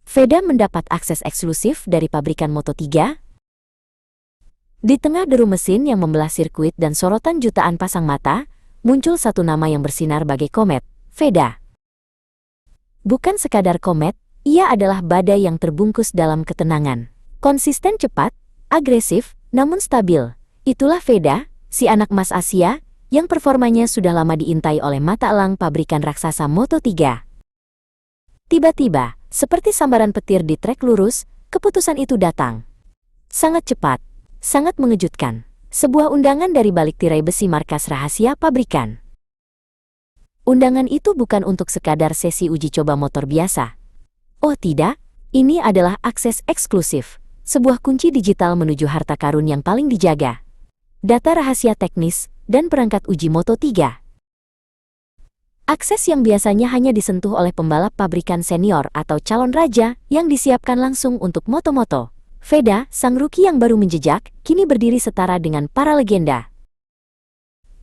Veda mendapat akses eksklusif dari pabrikan Moto3. Di tengah deru mesin yang membelah sirkuit dan sorotan jutaan pasang mata, muncul satu nama yang bersinar bagai komet, Veda. Bukan sekadar komet, ia adalah badai yang terbungkus dalam ketenangan. Konsisten cepat, agresif, namun stabil. Itulah Veda, si anak emas Asia, yang performanya sudah lama diintai oleh mata elang pabrikan raksasa Moto3. Tiba-tiba, seperti sambaran petir di trek lurus, keputusan itu datang. Sangat cepat, sangat mengejutkan. Sebuah undangan dari balik tirai besi markas rahasia pabrikan. Undangan itu bukan untuk sekadar sesi uji coba motor biasa. Oh tidak, ini adalah akses eksklusif, sebuah kunci digital menuju harta karun yang paling dijaga. Data rahasia teknis dan perangkat uji Moto3. Akses yang biasanya hanya disentuh oleh pembalap pabrikan senior atau calon raja yang disiapkan langsung untuk moto-moto. Veda, sang rookie yang baru menjejak, kini berdiri setara dengan para legenda.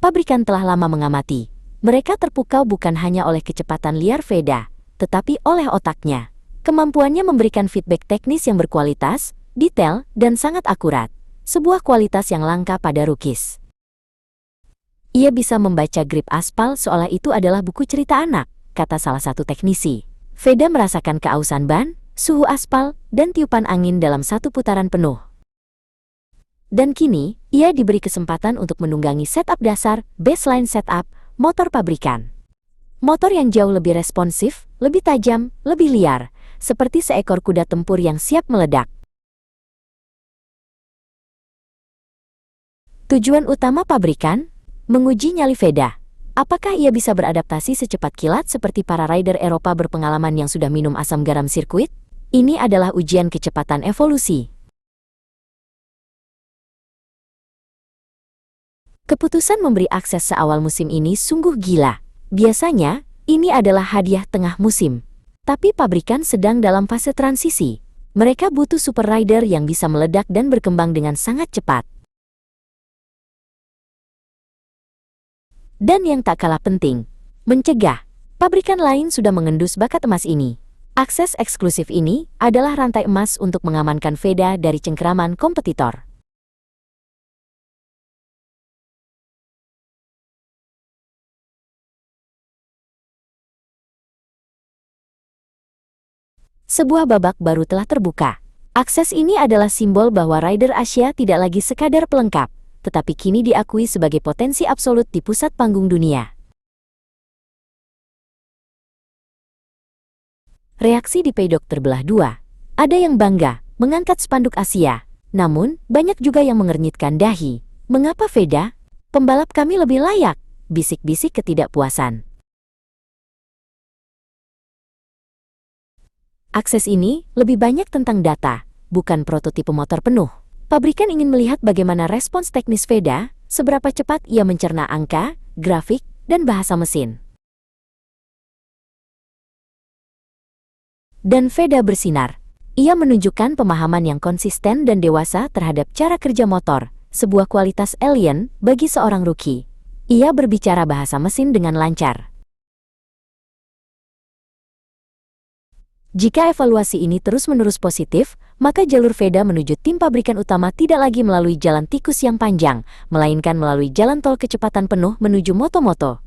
Pabrikan telah lama mengamati. Mereka terpukau bukan hanya oleh kecepatan liar Veda, tetapi oleh otaknya. Kemampuannya memberikan feedback teknis yang berkualitas, detail, dan sangat akurat. Sebuah kualitas yang langka pada rookies. Ia bisa membaca grip aspal seolah itu adalah buku cerita anak, kata salah satu teknisi. Veda merasakan keausan ban, suhu aspal, dan tiupan angin dalam satu putaran penuh. Dan kini, ia diberi kesempatan untuk menunggangi setup dasar, baseline setup, motor pabrikan. Motor yang jauh lebih responsif, lebih tajam, lebih liar, seperti seekor kuda tempur yang siap meledak. Tujuan utama pabrikan? Menguji nyali Veda. Apakah ia bisa beradaptasi secepat kilat seperti para rider Eropa berpengalaman yang sudah minum asam garam sirkuit? Ini adalah ujian kecepatan evolusi. Keputusan memberi akses seawal musim ini sungguh gila. Biasanya, ini adalah hadiah tengah musim. Tapi pabrikan sedang dalam fase transisi. Mereka butuh super rider yang bisa meledak dan berkembang dengan sangat cepat. Dan yang tak kalah penting, mencegah. Pabrikan lain sudah mengendus bakat emas ini. Akses eksklusif ini adalah rantai emas untuk mengamankan Veda dari cengkeraman kompetitor. Sebuah babak baru telah terbuka. Akses ini adalah simbol bahwa rider Asia tidak lagi sekadar pelengkap, tetapi kini diakui sebagai potensi absolut di pusat panggung dunia. Reaksi di paddock terbelah dua. Ada yang bangga, mengangkat spanduk Asia. Namun, banyak juga yang mengernyitkan dahi. Mengapa Veda? Pembalap kami lebih layak, bisik-bisik ketidakpuasan. Akses ini lebih banyak tentang data, bukan prototipe motor penuh. Pabrikan ingin melihat bagaimana respons teknis Veda, seberapa cepat ia mencerna angka, grafik, dan bahasa mesin. Dan Veda bersinar. Ia menunjukkan pemahaman yang konsisten dan dewasa terhadap cara kerja motor, sebuah kualitas alien bagi seorang rookie. Ia berbicara bahasa mesin dengan lancar. Jika evaluasi ini terus-menerus positif, maka jalur Veda menuju tim pabrikan utama tidak lagi melalui jalan tikus yang panjang, melainkan melalui jalan tol kecepatan penuh menuju moto-moto.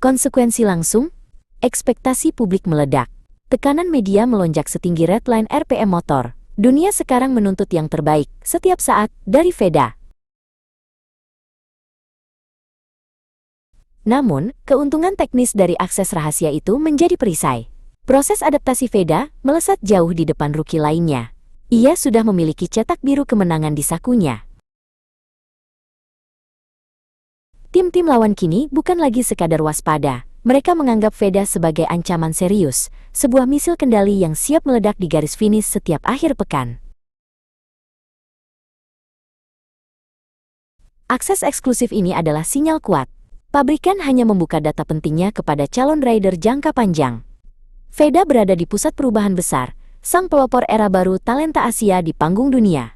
Konsekuensi langsung, ekspektasi publik meledak. Tekanan media melonjak setinggi redline RPM motor. Dunia sekarang menuntut yang terbaik, setiap saat, dari Veda. Namun, keuntungan teknis dari akses rahasia itu menjadi perisai. Proses adaptasi Veda melesat jauh di depan rookie lainnya. Ia sudah memiliki cetak biru kemenangan di sakunya. Tim-tim lawan kini bukan lagi sekadar waspada. Mereka menganggap Veda sebagai ancaman serius, sebuah misil kendali yang siap meledak di garis finish setiap akhir pekan. Akses eksklusif ini adalah sinyal kuat. Pabrikan hanya membuka data pentingnya kepada calon rider jangka panjang. Veda berada di pusat perubahan besar, sang pelopor era baru talenta Asia di panggung dunia.